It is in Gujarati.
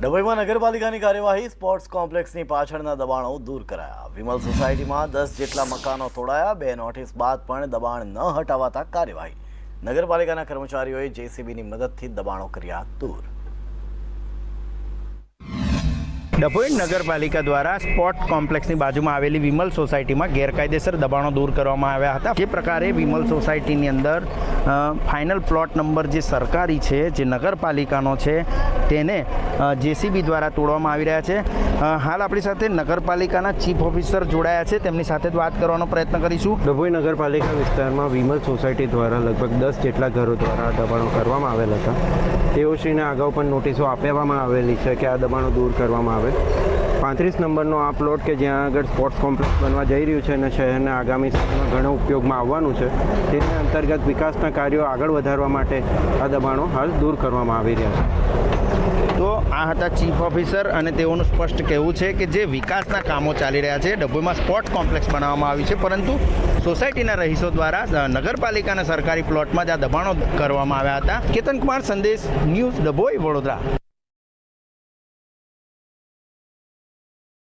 ડભોઈમાં નગરપાલિકાની કાર્યવાહી સ્પોર્ટ્સ કોમ્પ્લેક્સની પાછળના દબાણો દૂર કરાયા। વિમલ સોસાયટીમાં 10 જેટલા મકાનો તોડાયા। 2 નોટિસ બાદ પણ દબાણ ન હટાવાતા કાર્યવાહી। નગરપાલિકાના કર્મચારીઓએ જેસીબીની મદદથી દબાણો કર્યા દૂર। ડભોઈ નગરપાલિકા દ્વારા સ્પોર્ટ કોમ્પ્લેક્સની બાજુમાં આવેલી વિમલ સોસાયટીમાં ગેરકાયદેસર દબાણો દૂર કરવામાં આવ્યા હતા। જે પ્રકારે વિમલ સોસાયટીની અંદર ફાઇનલ પ્લોટ નંબર જે સરકારી છે, જે નગરપાલિકાનો છે, તેને જેસીબી દ્વારા તોડવામાં આવી રહ્યા છે। હાલ આપણી સાથે નગરપાલિકાના ચીફ ઓફિસર જોડાયા છે, તેમની સાથે જ વાત કરવાનો પ્રયત્ન કરીશું। ડભોઈ નગરપાલિકા વિસ્તારમાં વિમલ સોસાયટી દ્વારા લગભગ 10 જેટલા ઘરો દ્વારા દબાણો કરવામાં આવેલ હતા। તેઓશ્રીને અગાઉ પણ નોટિસો આપવામાં આવેલી છે કે આ દબાણો દૂર કરવામાં આવે। 35 નંબરનો આ પ્લોટ કે જ્યાં આગળ સ્પોર્ટ્સ કોમ્પ્લેક્સ બનવા જઈ રહ્યું છે અને શહેરના આગામી સમયમાં ઘણો ઉપયોગમાં આવવાનું છે, તેના અંતર્ગત વિકાસના કાર્યો આગળ વધારવા માટે આ દબાણો હાલ દૂર કરવામાં આવી રહ્યા છે। તો આ હતા ચીફ ઓફિસર અને તેઓનું સ્પષ્ટ કહેવું છે કે જે વિકાસના કામો ચાલી રહ્યા છે, ડભોઈમાં સ્પોર્ટ કોમ્પ્લેક્સ બનાવવામાં આવ્યું છે, પરંતુ સોસાયટીના રહીશો દ્વારા નગરપાલિકાના સરકારી પ્લોટમાં જ આ દબાણો કરવામાં આવ્યા હતા। કેતન કુમાર, સંદેશ ન્યૂઝ, ડભોઈ, વડોદરા।